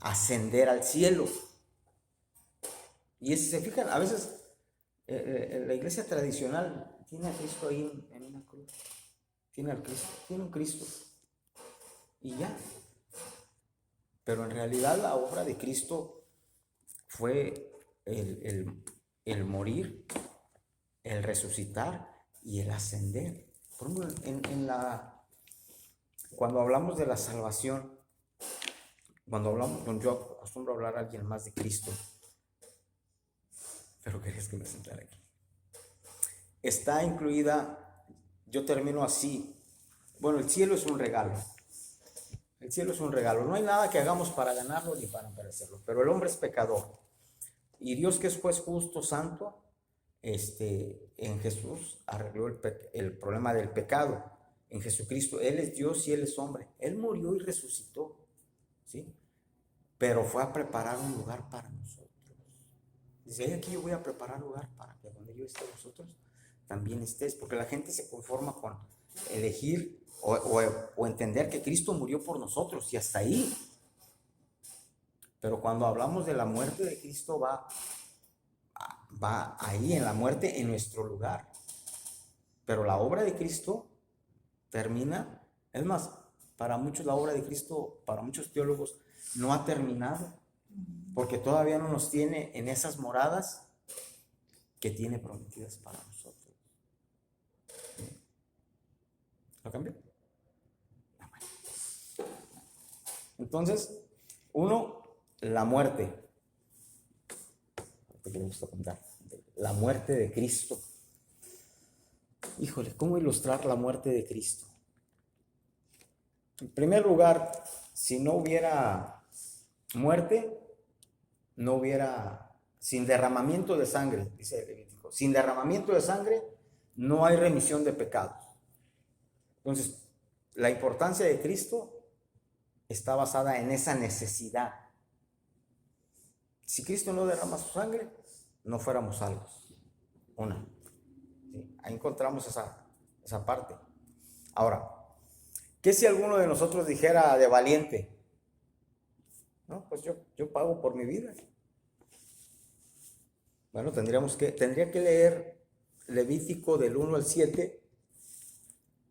ascender al cielo. Y se fijan, a veces la iglesia tradicional tiene a Cristo ahí en una cruz. Tiene al Cristo, tiene un Cristo. Y ya. Pero en realidad la obra de Cristo fue el morir, el resucitar y el ascender. Por ejemplo, cuando hablamos de la salvación, yo acostumbro a hablar a alguien más de Cristo, pero querías que me sentara aquí. Está incluida, yo termino así. Bueno, el cielo es un regalo. El cielo es un regalo. No hay nada que hagamos para ganarlo ni para merecerlo. Pero el hombre es pecador. Y Dios, que es juez justo, santo, en Jesús arregló el problema del pecado. En Jesucristo, Él es Dios y Él es hombre. Él murió y resucitó, ¿sí? Pero fue a preparar un lugar para nosotros. Dice, aquí yo voy a preparar lugar para que donde yo esté vosotros también estés. Porque la gente se conforma con elegir o entender que Cristo murió por nosotros y hasta ahí. Pero cuando hablamos de la muerte de Cristo va ahí en la muerte en nuestro lugar. Pero la obra de Cristo termina, es más, para muchos la obra de Cristo, para muchos teólogos, no ha terminado, porque todavía no nos tiene en esas moradas que tiene prometidas para nosotros. ¿Lo cambió? Entonces, uno, la muerte. Te me gusta contar. La muerte de Cristo. Híjole, ¿cómo ilustrar la muerte de Cristo? En primer lugar, si no hubiera muerte, no hubiera, sin derramamiento de sangre, dice Levítico, sin derramamiento de sangre no hay remisión de pecados. Entonces, la importancia de Cristo está basada en esa necesidad. Si Cristo no derrama su sangre, no fuéramos salvos. Una. ¿Sí? Ahí encontramos esa parte. Ahora, ¿qué si alguno de nosotros dijera de valiente? No, pues yo pago por mi vida. Bueno, tendría que leer Levítico del 1 al 7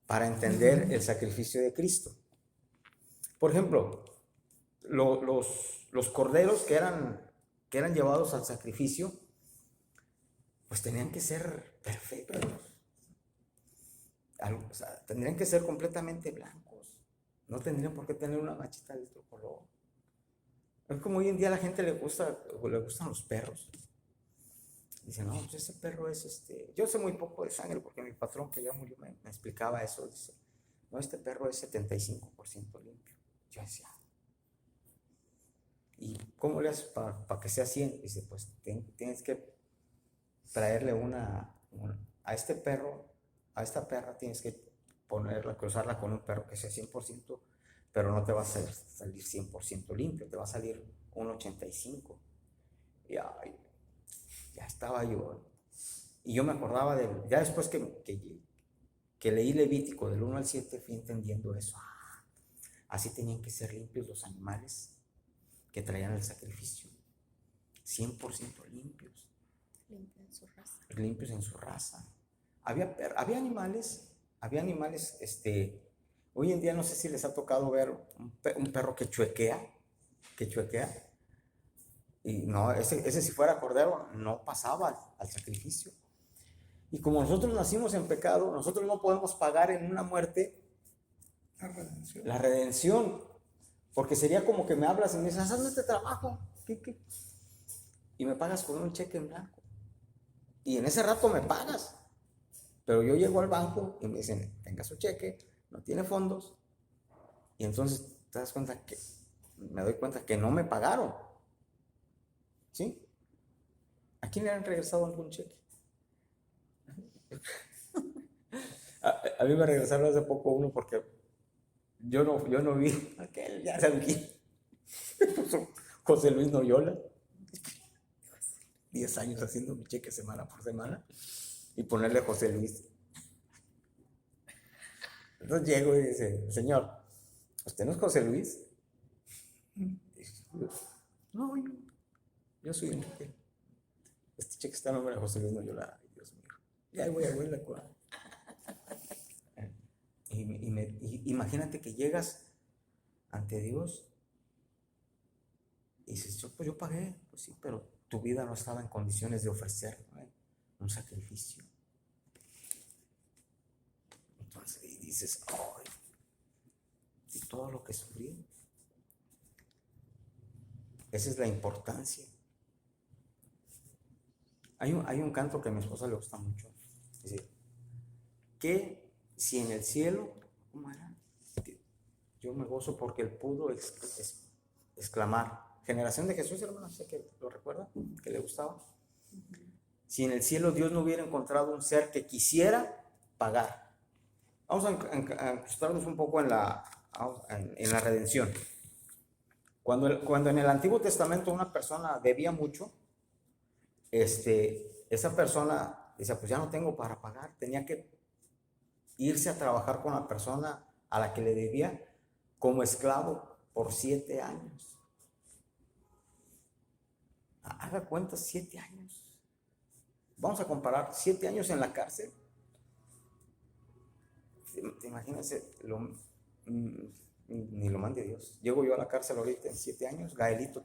para entender el sacrificio de Cristo. Por ejemplo, los corderos que eran llevados al sacrificio, pues tenían que ser perfectos. O sea, tendrían que ser completamente blancos. No tendrían por qué tener una manchita de otro color. Es como hoy en día a la gente le gustan los perros. Dice, no, pues ese perro es Yo sé muy poco de sangre porque mi patrón que ya murió me explicaba eso. Dice, no, este perro es 75% limpio. Yo decía, ¿y cómo le haces para que sea 100? Dice, pues tienes que traerle a este perro, a esta perra tienes que cruzarla con un perro que sea 100%, pero no te va a salir 100% limpio, te va a salir un 85%. Y ya estaba yo. Y yo me acordaba ya después que leí Levítico del 1 al 7, fui entendiendo eso. Así tenían que ser limpios los animales que traían el sacrificio. 100% limpios. Limpios en su raza. Había animales, hoy en día no sé si les ha tocado ver un perro que chuequea. Y no, ese si fuera cordero no pasaba al sacrificio. Y como nosotros nacimos en pecado, nosotros no podemos pagar en una muerte la redención. Porque sería como que me hablas y me dices, hazme este trabajo. ¿Qué? Y me pagas con un cheque en blanco. Y en ese rato me pagas. Pero yo llego al banco y me dicen, tenga su cheque, no tiene fondos. Y entonces me doy cuenta que no me pagaron. ¿Sí? ¿A quién le han regresado algún cheque? A mí me regresaron hace poco uno porque yo no vi. Aquel ya sabía. José Luis Noyola. 10 años haciendo mi cheque semana por semana y ponerle José Luis. Entonces llego y dice, señor, ¿usted no es José Luis? No, yo soy Enrique. Este cheque está a nombre de José Luis Noyola. Ay, Dios mío. Ya ahí voy a ver la cuadra. Imagínate que llegas ante Dios y dices, yo pagué, pues sí, pero tu vida no estaba en condiciones de ofrecer, ¿no? Un sacrificio. Entonces y dices, ay, y todo lo que sufrí. Esa es la importancia. Hay un canto que a mi esposa le gusta mucho. Dice, que si en el cielo, ¿cómo era? Yo me gozo porque él pudo exclamar. Generación de Jesús, hermano, sé que lo recuerda, que le gustaba. Si en el cielo Dios no hubiera encontrado un ser que quisiera pagar. Vamos a ajustarnos un poco en la redención. Cuando en el Antiguo Testamento una persona debía mucho, esa persona decía, pues ya no tengo para pagar, tenía que irse a trabajar con la persona a la que le debía como esclavo por 7 años. Haga cuenta, 7 años. Vamos a comparar 7 años en la cárcel. ¿Te imaginas? Ni lo mande Dios. Llego yo a la cárcel ahorita en 7 años. Gaelito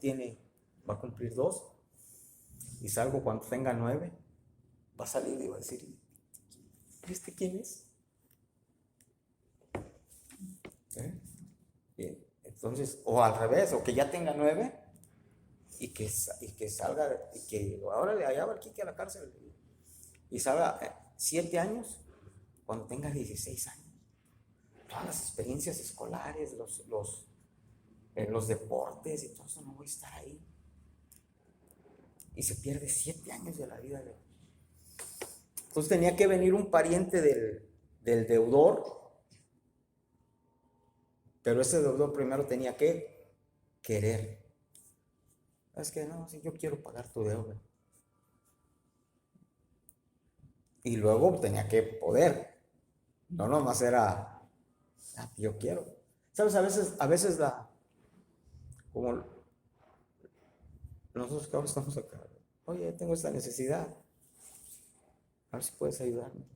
va a cumplir 2. Y salgo cuando tenga 9. Va a salir y va a decir, ¿este quién es? Bien. Entonces, o al revés, o que ya tenga 9 y que salga, y que ahora le allá va el Quique a la cárcel y salga 7 años cuando tenga 16 años. Todas las experiencias escolares, los deportes y todo eso, no voy a estar ahí. Y se pierde 7 años de la vida de él. Entonces tenía que venir un pariente del deudor, pero ese deudor primero tenía que querer. Es que no, si yo quiero pagar tu deuda. Y luego tenía que poder. No nomás era, yo quiero. ¿Sabes? A veces como nosotros que ahora estamos acá, oye, tengo esta necesidad. A ver si puedes ayudarme.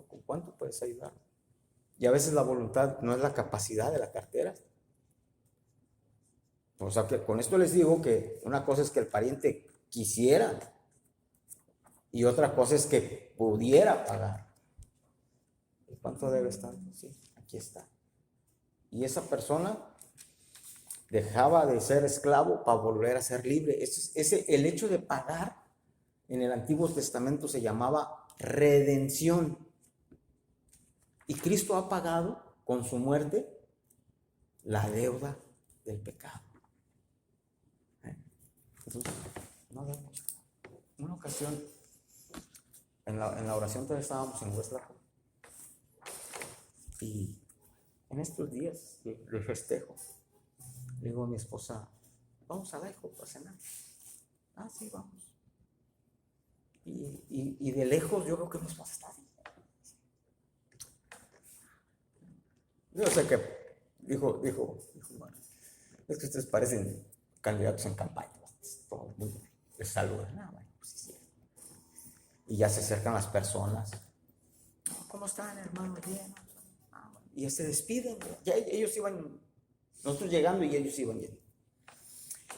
¿Con cuánto puedes ayudarme? Y a veces la voluntad no es la capacidad de la cartera. O sea, que con esto les digo que una cosa es que el pariente quisiera y otra cosa es que pudiera pagar. ¿Y cuánto debe estar? Sí, aquí está. Y esa persona dejaba de ser esclavo para volver a ser libre. El hecho de pagar en el Antiguo Testamento se llamaba redención. Y Cristo ha pagado con su muerte la deuda del pecado. Entonces, no debemos. Una ocasión, en la oración todavía estábamos en Hueslaco. Y en estos días de festejo, le digo a mi esposa, vamos a Laijo para cenar. Ah, sí, vamos. Y de lejos yo veo que mi esposa está ahí. Yo sé que dijo, bueno, es que ustedes parecen candidatos en campaña. Todo muy bien. Les saludan. Ah, bueno, pues sí. Y ya se acercan las personas. ¿Cómo están, hermanos? Bien. Ah, bueno. Y ya se despiden. Ya ellos iban, nosotros llegando y ellos iban yendo.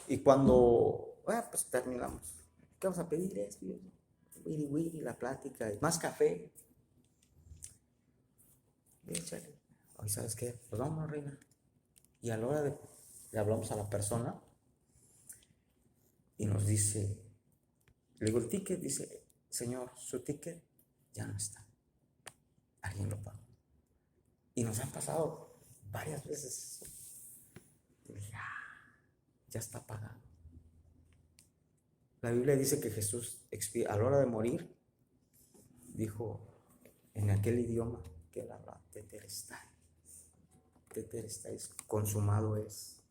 Y cuando, pues terminamos. ¿Qué vamos a pedir? Esto y eso. Wiri, la plática. Más café. Échale. Hoy, ¿sabes qué? Pues vamos, reina. Y a la hora le hablamos a la persona y nos dice, le digo el ticket, dice, señor, su ticket ya no está. Alguien lo pagó. Y nos han pasado varias veces. Y dije, ya está pagado. La Biblia dice que Jesús, a la hora de morir, dijo en aquel idioma que él habla, tetelestai, consumado es,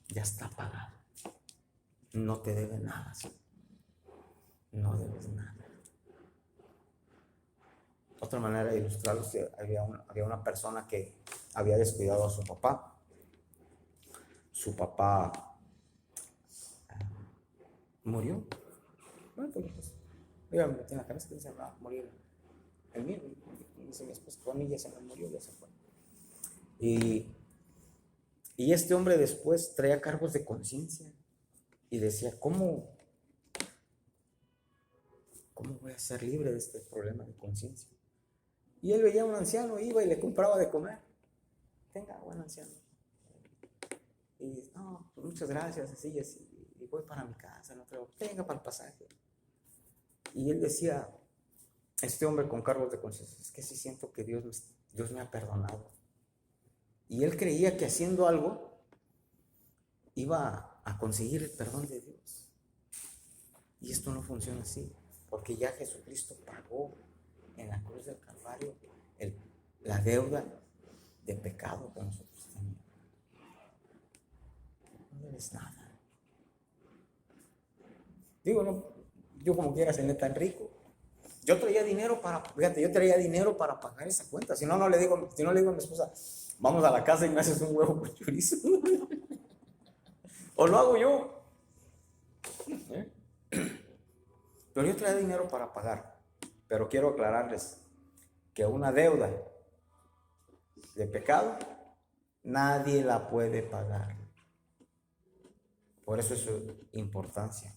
ya está pagado. No te debe nada, ¿sí? No debes nada. Otra manera de ilustrarlo es que había una persona que había descuidado a su papá. Su papá murió. Bueno, pues, yo me metí en la cabeza que se va a morir el mío. Y dice mi esposa, con ella se me murió, ya se fue. Y este hombre después traía cargos de conciencia y decía, ¿cómo voy a ser libre de este problema de conciencia? Y él veía a un anciano, iba y le compraba de comer. Tenga, buen anciano. Y no, pues muchas gracias, así, y voy para mi casa, no creo, tenga para el pasaje. Y él decía, este hombre con cargos de conciencia, es que sí siento que Dios me ha perdonado. Y él creía que haciendo algo iba a conseguir el perdón de Dios. Y esto no funciona así, porque ya Jesucristo pagó en la cruz del Calvario la deuda de pecado que nosotros teníamos. No debes nada. Digo, no, yo como quiera cené tan rico. Yo traía dinero para pagar esa cuenta. Si no le digo a mi esposa, vamos a la casa y me haces un huevo con chorizo. O lo hago yo. Pero yo traía dinero para pagar. Pero quiero aclararles que una deuda de pecado nadie la puede pagar. Por eso es su importancia.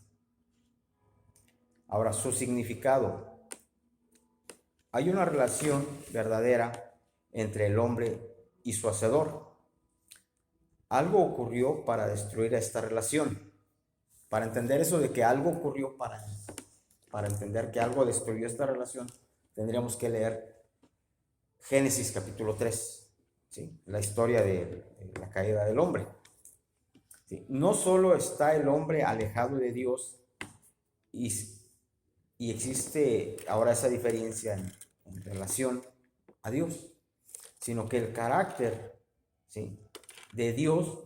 Ahora, su significado. Hay una relación verdadera entre el hombre y su hacedor. Algo ocurrió para destruir esta relación. Para entender eso de que algo ocurrió para entender que algo destruyó esta relación, tendríamos que leer Génesis capítulo 3, ¿sí? La historia de la caída del hombre. ¿Sí? No solo está el hombre alejado de Dios y existe ahora esa diferencia en relación a Dios, sino que el carácter, ¿sí?, de Dios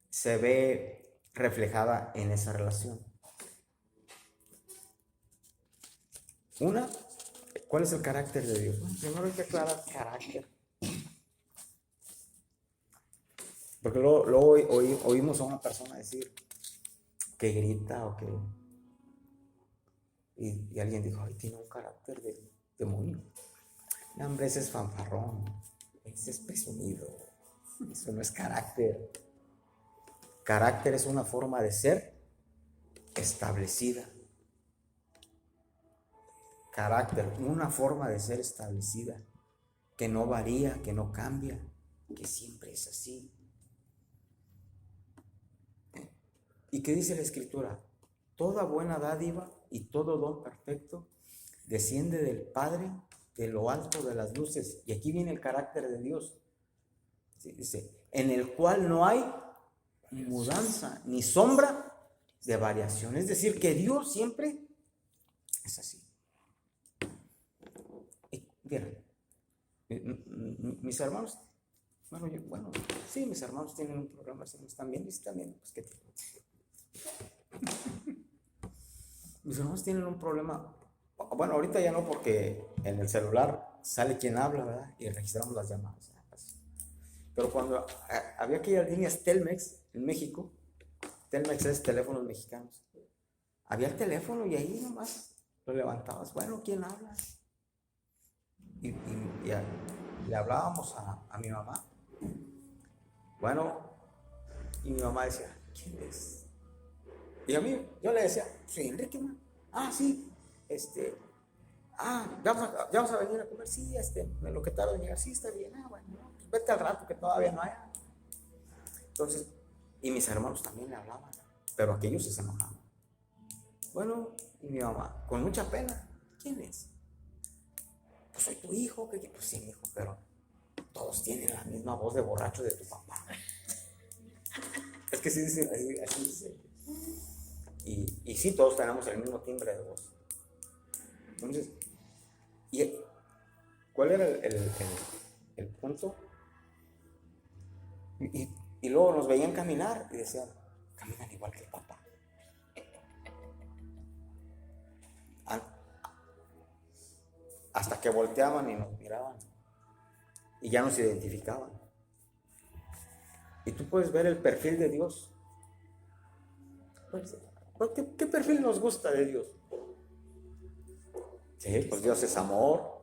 se ve reflejada en esa relación. ¿Cuál es el carácter de Dios? Bueno, primero hay que aclarar carácter. Porque luego oímos a una persona decir que grita o que... Y alguien dijo, ay, tiene un carácter de demonio. No, hombre, ese es fanfarrón, ese es presumido. Eso no es carácter. Carácter es una forma de ser establecida. Carácter, una forma de ser establecida, que no varía, que no cambia, que siempre es así. ¿Y qué dice la Escritura? Toda buena dádiva y todo don perfecto desciende del Padre de lo alto de las luces. Y aquí viene el carácter de Dios. ¿Sí? Dice, en el cual no hay mudanza ni sombra de variación. Es decir, que Dios siempre es así. Y miren, mis hermanos, sí, mis hermanos tienen un programa, si me están viendo y están viendo, pues que mis hermanos tienen un problema. Bueno, ahorita ya no, porque en el celular sale quien habla, ¿verdad? Y registramos las llamadas. Pero cuando había aquellas líneas Telmex en México, Telmex es teléfonos mexicanos, había el teléfono y ahí nomás lo levantabas. Bueno, ¿quién habla? Y le hablábamos a mi mamá. Bueno, y mi mamá decía, ¿quién es? Y a mí, yo le decía, soy Enrique, man. Ah, sí, ya vamos a venir a comer, sí, en lo que tarde en llegar, sí, está bien, bueno, pues vete al rato que todavía no hay. Entonces, y mis hermanos también le hablaban, pero aquellos se enojaban. Bueno, y mi mamá, con mucha pena, ¿quién es? Pues soy tu hijo, pues sí, hijo, pero todos tienen la misma voz de borracho de tu papá. Es que sí dicen así dice. Y sí, todos tenemos el mismo timbre de voz. Entonces, ¿cuál era el punto? Y luego nos veían caminar y decían, caminan igual que el papá. Hasta que volteaban y nos miraban y ya nos identificaban. Y tú puedes ver el perfil de Dios. Pues, ¿Qué perfil nos gusta de Dios? Sí, pues Dios es amor,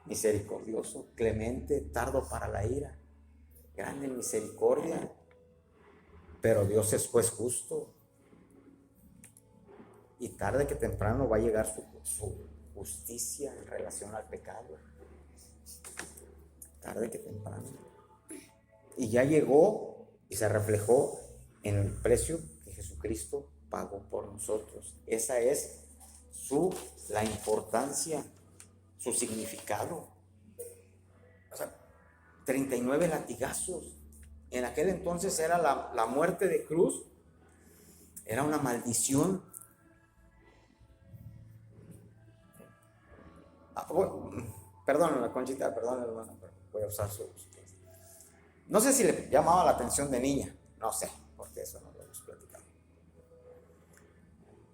misericordioso, clemente, tardo para la ira, grande en misericordia, pero Dios es juez justo y tarde que temprano va a llegar su justicia en relación al pecado, tarde que temprano, y ya llegó y se reflejó en el precio que Jesucristo pagó por nosotros. Esa es la importancia, su significado. O sea, 39 latigazos. En aquel entonces era la muerte de cruz, era una maldición. Perdón, Conchita, perdón, hermano, pero voy a usar su. No sé si le llamaba la atención de niña, no sé, porque eso no lo hemos platicado.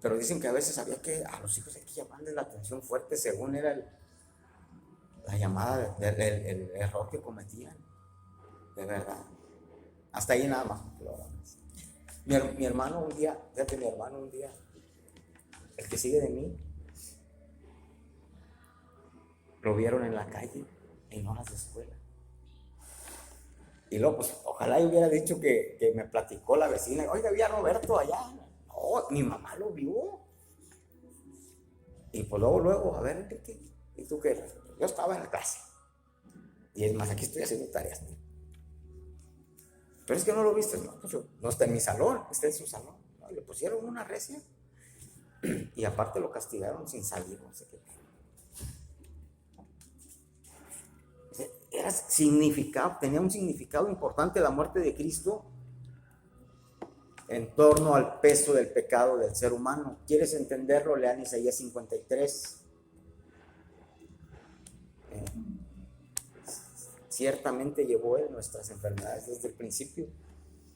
Pero dicen que a veces a los hijos hay que llamarles la atención fuerte según era la llamada, el error que cometían. De verdad. Hasta ahí nada más. Mi hermano un día, fíjate, el que sigue de mí, lo vieron en la calle, en horas de escuela. Y luego, pues, ojalá yo hubiera dicho que me platicó la vecina, oiga, vi a Roberto allá. No, mi mamá lo vio. Y pues luego, a ver, Enrique, ¿y tú qué? Yo estaba en la clase. Y es más, aquí estoy haciendo tareas. Pero es que no lo viste, no, pues no está en mi salón, está en su salón. No, le pusieron una recia y aparte lo castigaron sin salir, no sé qué. Tenía un significado importante la muerte de Cristo en torno al peso del pecado del ser humano. ¿Quieres entenderlo? Lean Isaías 53. Ciertamente llevó Él nuestras enfermedades desde el principio.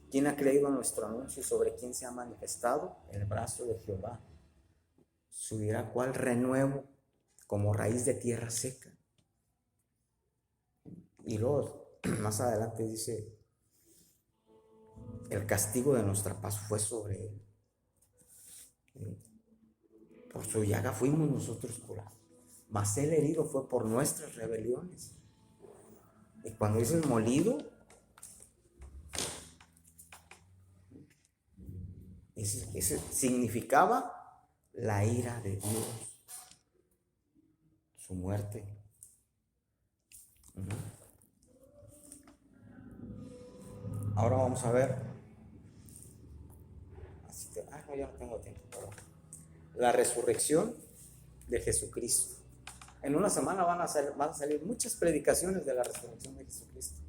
¿Quién ha creído en nuestro anuncio? ¿Sobre quién se ha manifestado? El brazo de Jehová. Subirá cual renuevo, como raíz de tierra seca. Y luego, más adelante dice, el castigo de nuestra paz fue sobre Él. Por su llaga fuimos nosotros curados. Mas Él herido fue por nuestras rebeliones. Y cuando dices molido, ese significaba la ira de Dios, su muerte. Ahora vamos a ver. No, ya no tengo tiempo. La resurrección de Jesucristo. En una semana van a salir muchas predicaciones de la resurrección de Jesucristo.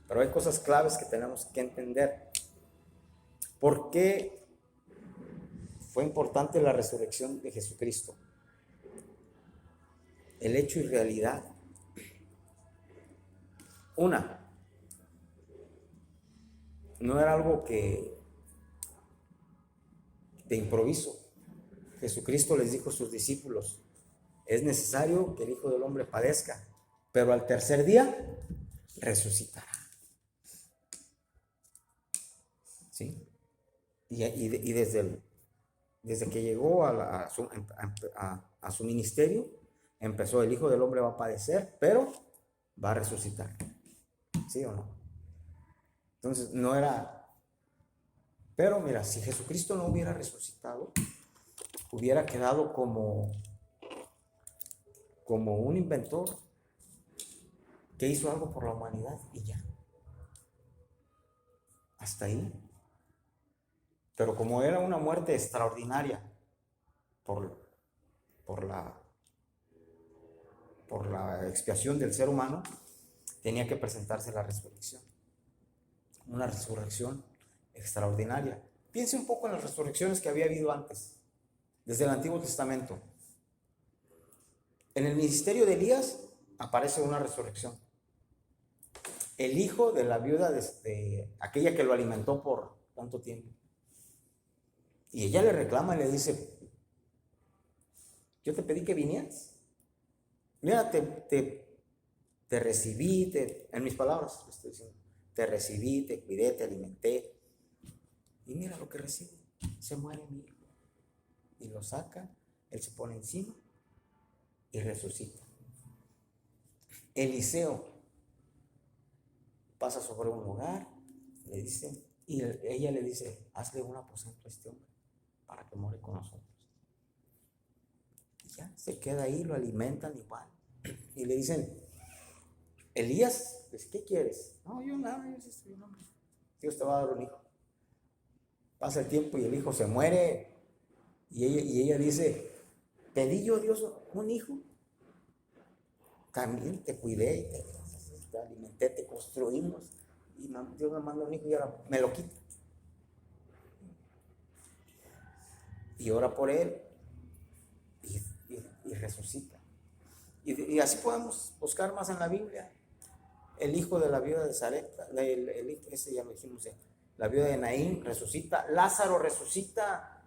Pero hay cosas claves que tenemos que entender. ¿Por qué fue importante la resurrección de Jesucristo? El hecho y realidad. No era algo de improviso. Jesucristo les dijo a sus discípulos, es necesario que el Hijo del Hombre padezca, pero al tercer día resucitará. ¿Sí? Y desde que llegó a su ministerio, empezó, el Hijo del Hombre va a padecer, pero va a resucitar. ¿Sí o no? Entonces no era... Pero mira, si Jesucristo no hubiera resucitado, hubiera quedado como un inventor que hizo algo por la humanidad y ya. Hasta ahí. Pero como era una muerte extraordinaria por la expiación del ser humano, tenía que presentarse la resurrección. Una resurrección extraordinaria. Piense un poco en las resurrecciones que había habido antes, desde el Antiguo Testamento. En el ministerio de Elías aparece una resurrección. El hijo de la viuda de aquella que lo alimentó por tanto tiempo. Y ella le reclama y le dice, yo te pedí que vinieras. Mira, te recibí, en mis palabras estoy diciendo, te recibí, te cuidé, te alimenté. Y mira lo que recibo. se muere mi hijo. Y lo saca, él se pone encima y resucita. Eliseo pasa sobre un lugar, le dice, y ella le dice, hazle un aposento a este hombre para que more con nosotros. Y ya, se queda ahí, lo alimentan igual. Y le dicen, Elías, pues, ¿qué quieres? No, yo nada, yo sí estoy un hombre. Dios te va a dar un hijo. Pasa el tiempo y el hijo se muere. Y ella dice, ¿pedí yo a Dios un hijo? También te cuidé, te alimenté, te construimos. Y Dios me manda un hijo y ahora me lo quita. Y ora por él y resucita. Y así podemos buscar más en la Biblia. El hijo de la viuda de Sarepta, ese ya lo dijimos, la viuda de Naín resucita, Lázaro resucita.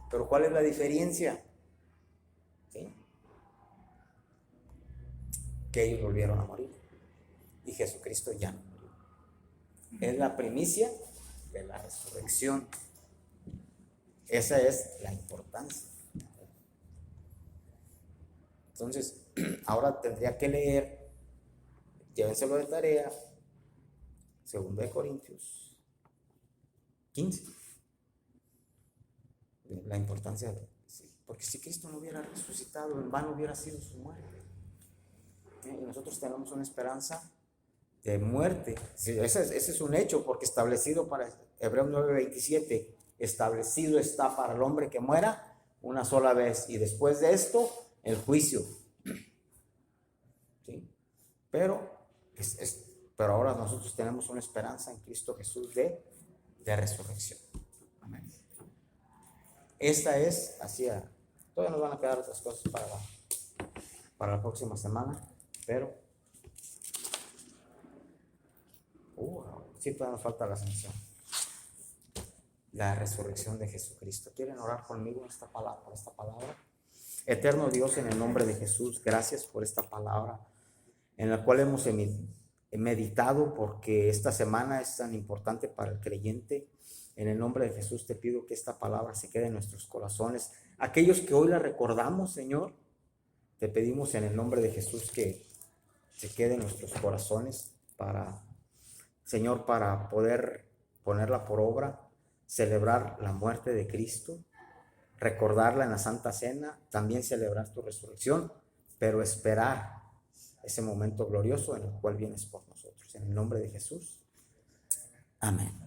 Pero ¿cuál es la diferencia? ¿Sí? Que ellos volvieron a morir y Jesucristo ya no murió. Es la primicia de la resurrección. Esa es la importancia. Entonces, ahora tendría que leer, llévenselo de tarea, 2 Corintios 15. La importancia, porque si Cristo no hubiera resucitado, en vano hubiera sido su muerte. Y nosotros tenemos una esperanza de muerte. Ese es un hecho, porque establecido para Hebreos 9:27, establecido está para el hombre que muera una sola vez, y después de esto, el juicio. ¿Sí? Pero ahora nosotros tenemos una esperanza en Cristo Jesús de resurrección. Amén. Esta es, todavía nos van a quedar otras cosas para la próxima semana, pero sí todavía nos falta la ascensión, la resurrección de Jesucristo. ¿Quieren orar conmigo por esta palabra? Eterno Dios, en el nombre de Jesús, gracias por esta palabra en la cual hemos meditado, porque esta semana es tan importante para el creyente. En el nombre de Jesús te pido que esta palabra se quede en nuestros corazones. Aquellos que hoy la recordamos, Señor, te pedimos en el nombre de Jesús que se quede en nuestros corazones Señor, para poder ponerla por obra, celebrar la muerte de Cristo, recordarla en la Santa Cena, también celebrar tu resurrección, pero esperar ese momento glorioso en el cual vienes por nosotros. En el nombre de Jesús. Amén.